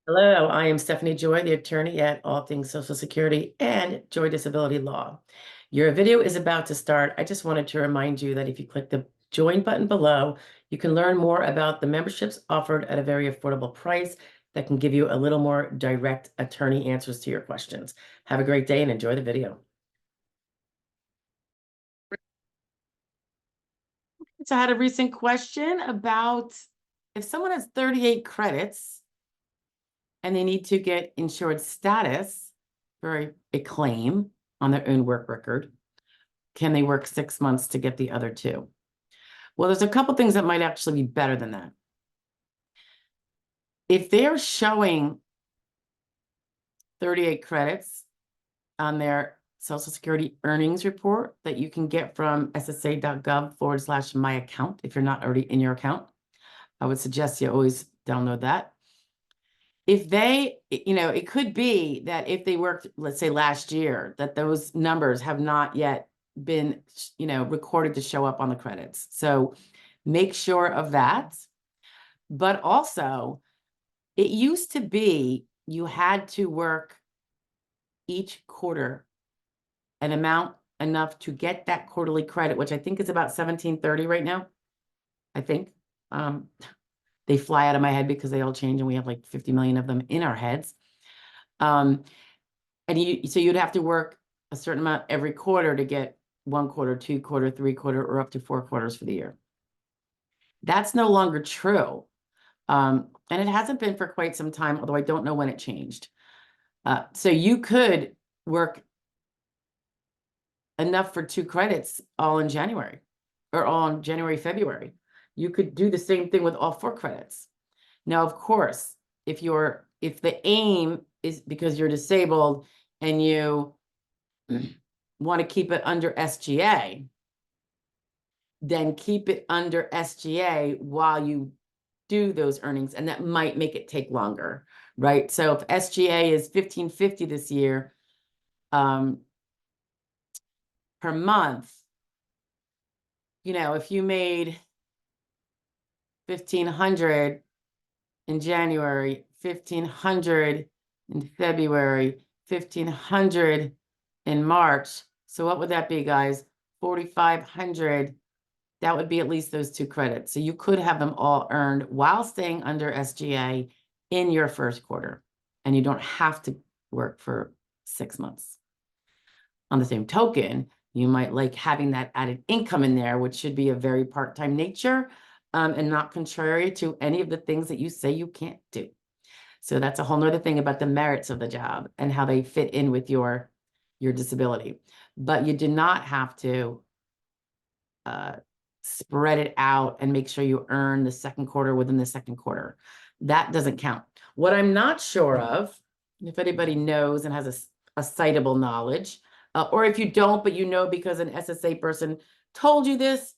Hello, I am Stephanie Joy, the attorney at All Things Social Security and Joy Disability Law. Your video is about to start. I just wanted to remind you that if you click the join button below, you can learn more about the memberships offered at a very affordable price that can give you a little more direct attorney answers to your questions. Have a great day and enjoy the video. So I had a recent question about if someone has 38 credits and they need to get insured status for a claim on their own work record, can they work 6 months to get the other two? Well, there's a couple things that might actually be better than that. If they're showing 38 credits on their Social Security earnings report that you can get from ssa.gov/my account, if you're not already in your account, I would suggest you always download that. If they, it could be that if they worked, let's say last year, that those numbers have not yet been, recorded to show up on the credits. So make sure of that. But also, it used to be you had to work each quarter an amount enough to get that quarterly credit, which I think is about $17.30 right now. I think. They fly out of my head because they all change and we have like 50 million of them in our heads. So you'd have to work a certain amount every quarter to get 1 quarter, 2 quarter, 3 quarter, or up to 4 quarters for the year. That's no longer true. And it hasn't been for quite some time, although I don't know when it changed. So you could work enough for 2 credits all in January or all in January, February. You could do the same thing with all 4 credits. Now, of course, if the aim is because you're disabled and you want to keep it under SGA, then keep it under SGA while you do those earnings, and that might make it take longer, right? So if SGA is $1,550 this year per month, if you made $1,500 in January, $1,500 in February, $1,500 in March. So what would that be, guys? $4,500. That would be at least those 2 credits. So you could have them all earned while staying under SGA in your first quarter. And you don't have to work for 6 months. On the same token, you might like having that added income in there, which should be a very part-time nature and not contrary to any of the things that you say you can't do. So that's a whole nother thing about the merits of the job and how they fit in with your disability. But you do not have to spread it out and make sure you earn the second quarter within the second quarter. That doesn't count. What I'm not sure of, if anybody knows and has a citable knowledge, or if you don't, but because an SSA person told you this,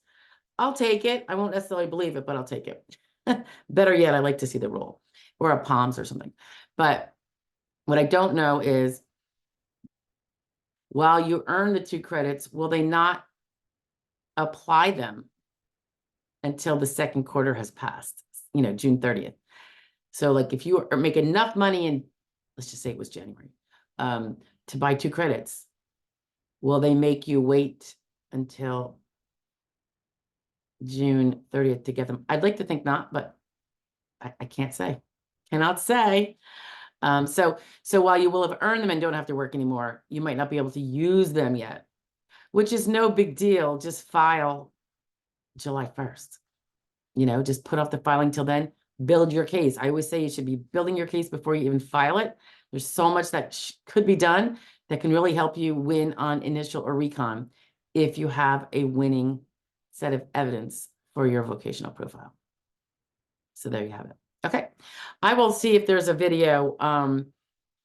I'll take it. I won't necessarily believe it, but I'll take it. Better yet, I like to see the rule or a POMS or something. But what I don't know is, while you earn the 2 credits, will they not apply them until the second quarter has passed, June 30th? So like if you make enough money in, let's just say it was January, to buy 2 credits, will they make you wait until June 30th to get them? I'd like to think not, but I can't say. Cannot say. So while you will have earned them and don't have to work anymore, you might not be able to use them yet, which is no big deal. Just file July 1st. Just put off the filing till then. Build your case. I always say you should be building your case before you even file it. There's so much that could be done that can really help you win on initial or recon if you have a winning set of evidence for your vocational profile. So there you have it. Okay, I will see if there's a video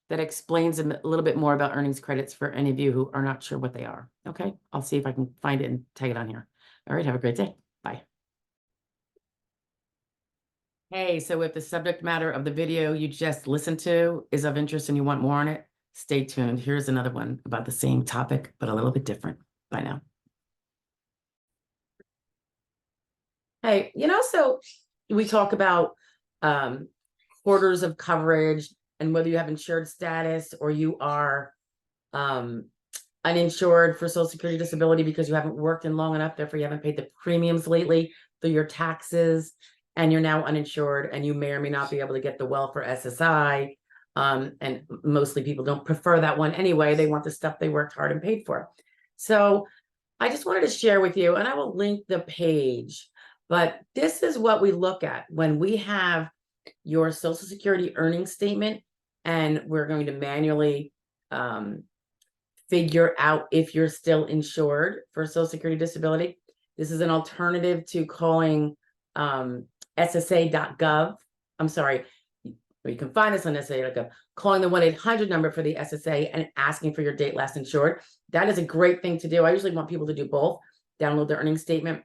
that explains a little bit more about earnings credits for any of you who are not sure what they are. Okay, I'll see if I can find it and tag it on here. All right, have a great day. Bye. Hey, so if the subject matter of the video you just listened to is of interest and you want more on it, stay tuned. Here's another one about the same topic, but a little bit different. Bye now. Hey, so we talk about quarters of coverage and whether you have insured status or you are uninsured for Social Security disability because you haven't worked in long enough, therefore you haven't paid the premiums lately through your taxes, and you're now uninsured, and you may or may not be able to get the welfare SSI. And mostly people don't prefer that one anyway. They want the stuff they worked hard and paid for. So I just wanted to share with you, and I will link the page, but this is what we look at when we have your Social Security earnings statement, and we're going to manually figure out if you're still insured for Social Security disability. This is an alternative to calling SSA.gov. I'm sorry, you can find this on SSA.gov, calling the 1-800 number for the SSA and asking for your date last insured. That is a great thing to do. I usually want people to do both, download the earnings statement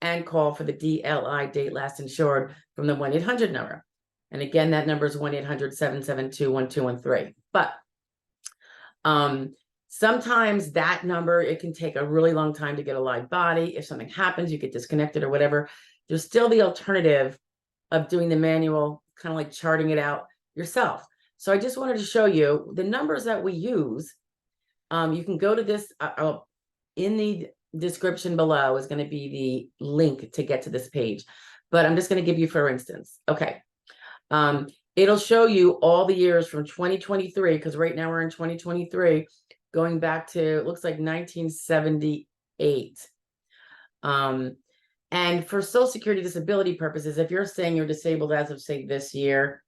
and call for the DLI, date last insured, from the 1-800 number. And again, that number is 1-800-772-1213. But sometimes that number, it can take a really long time to get a live body. If something happens, you get disconnected or whatever, there's still the alternative of doing the manual, kind of like charting it out yourself. So I just wanted to show you the numbers that we use. You can go to this, in the description below is going to be the link to get to this page. But I'm just going to give you, for instance, okay. It'll show you all the years from 2023, because right now we're in 2023, going back to, it looks like 1978. And for Social Security disability purposes, if you're saying you're disabled as of, say, this year,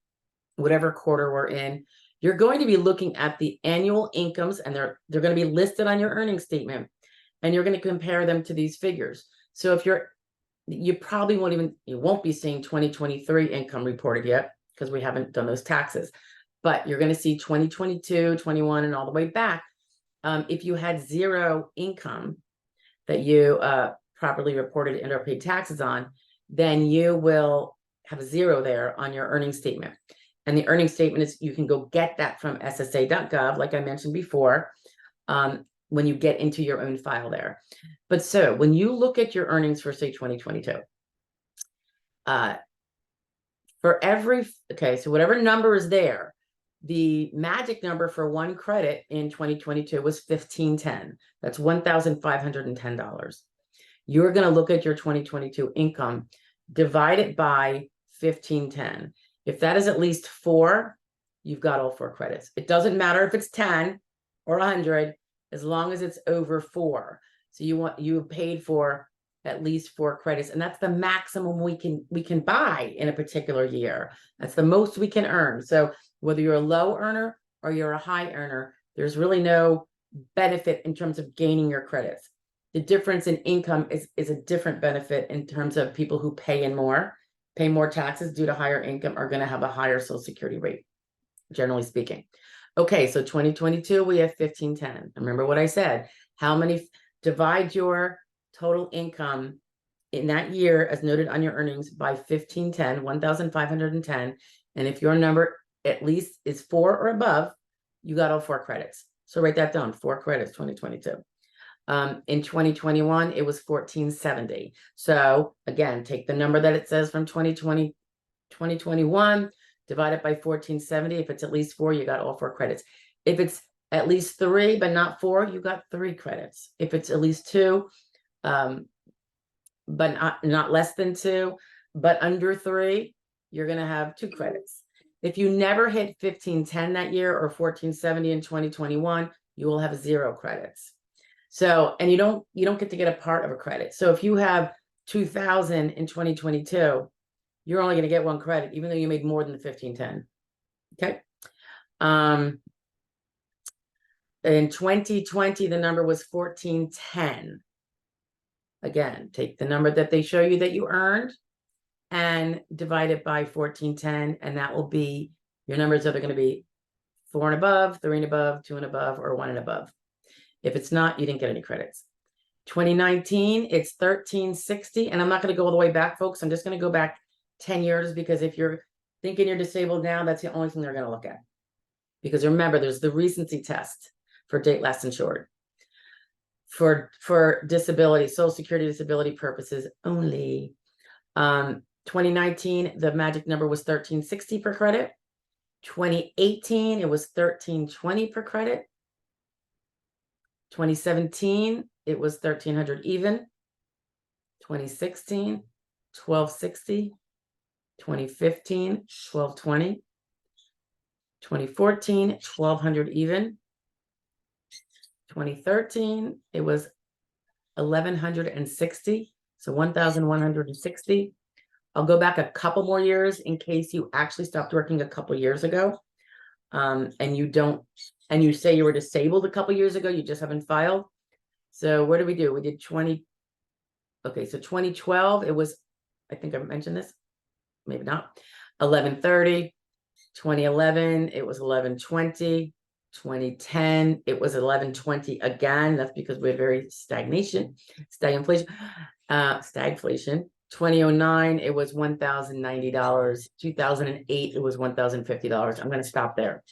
whatever quarter we're in, you're going to be looking at the annual incomes, and they're going to be listed on your earnings statement, and you're going to compare them to these figures. So if you probably won't be seeing 2023 income reported yet, because we haven't done those taxes, but you're going to see 2022, 21, and all the way back. If you had zero income that you properly reported and or paid taxes on, then you will have a zero there on your earnings statement. And the earnings statement is, you can go get that from SSA.gov, like I mentioned before, when you get into your own file there. But so when you look at your earnings for, say, 2022, so whatever number is there, the magic number for one credit in 2022 was $1,510. That's $1,510. You're going to look at your 2022 income, divide it by 1,510. If that is at least 4, you've got all 4 credits. It doesn't matter if it's 10 or 100, as long as it's over 4. So you paid for at least 4 credits, and that's the maximum we can buy in a particular year. That's the most we can earn. So whether you're a low earner or you're a high earner, there's really no benefit in terms of gaining your credits. The difference in income is a different benefit in terms of people who pay more taxes due to higher income are going to have a higher Social Security rate, generally speaking. Okay, so 2022, we have 1,510. Remember what I said. Divide your total income in that year, as noted on your earnings, by 1,510, 1,510. And if your number at least is 4 or above, you got all 4 credits. So write that down, 4 credits, 2022. In 2021, it was 1,470. So again, take the number that it says from 2021, divide it by 1,470. If it's at least 4, you got all 4 credits. If it's at least 3, but not 4, you got 3 credits. If it's at least 2, but not less than 2, but under 3, you're going to have 2 credits. If you never hit 1,510 that year or 1,470 in 2021, you will have 0 credits. So, and you don't get to get a part of a credit. So if you have 2,000 in 2022, you're only going to get 1 credit, even though you made more than the 1,510. Okay. In 2020, the number was 1,410. Again, take the number that they show you that you earned and divide it by 1,410, and that will be your numbers. Either going to be 4 and above, 3 and above, 2 and above, or 1 and above. If it's not, you didn't get any credits. 2019, it's 1,360, and I'm not going to go all the way back, folks. I'm just going to go back 10 years, because if you're thinking you're disabled now, that's the only thing they're going to look at. Because remember, there's the recency test for date last insured. For disability, Social Security disability purposes only. 2019, the magic number was 1360 per credit. 2018, it was 1320 per credit. 2017, it was 1300 even. 2016, 1260. 2015, 1220. 2014, 1200 even. 2013, it was 1160. So 1160. I'll go back a couple more years in case you actually stopped working a couple years ago. And you say you were disabled a couple years ago, you just haven't filed. So what did we do? We did 20. Okay, so 2012, it was, I think I mentioned this, maybe not, 1130. 2011, it was 1120. 2010, it was 1120 again. That's because we had very stagflation. 2009, it was $1,090. 2008, it was $1,050. I'm going to stop there.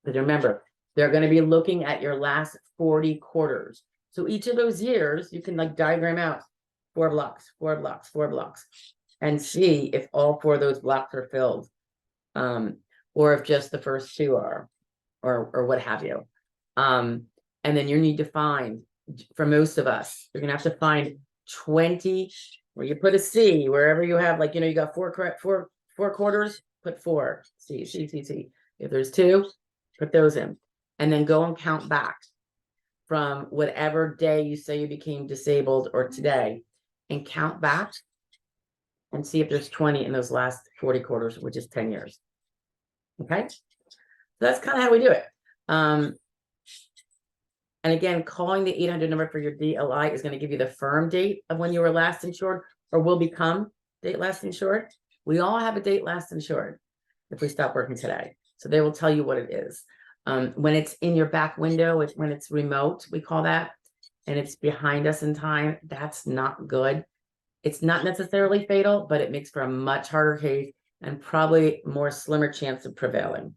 Because remember, they're going to be looking at your last 40 quarters. So each of those years, you can like diagram out 4 blocks, 4 blocks, 4 blocks, and see if all 4 of those blocks are filled. Or if just the first 2 are, or what have you. And then you need to find, for most of us, you're going to have to find 20, where you put a C, wherever you have, like, you got 4 quarters, put 4, C. If there's 2, put those in. And then go and count back from whatever day you say you became disabled or today, and count back and see if there's 20 in those last 40 quarters, which is 10 years. Okay, so that's kind of how we do it. And again, calling the 800 number for your DLI is going to give you the firm date of when you were last insured or will become date last insured. We all have a date last insured if we stop working today. So they will tell you what it is. When it's in your back window, when it's remote, we call that, and it's behind us in time, that's not good. It's not necessarily fatal, but it makes for a much harder case and probably more slimmer chance of prevailing.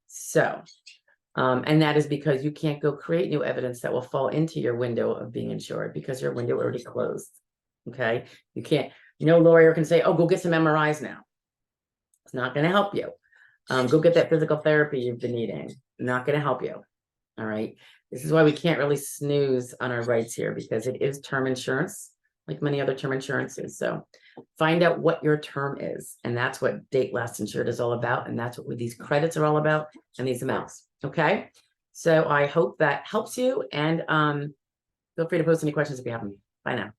So, and that is because you can't go create new evidence that will fall into your window of being insured because your window already closed. Okay, you can't. No lawyer can say, "Oh, go get some MRIs now." It's not going to help you. Go get that physical therapy you've been needing. Not going to help you. All right. This is why we can't really snooze on our rights here, because it is term insurance, like many other term insurances. So find out what your term is. And that's what date last insured is all about. And that's what these credits are all about, and these amounts. Okay. So I hope that helps you. And feel free to post any questions if you have them. Bye now.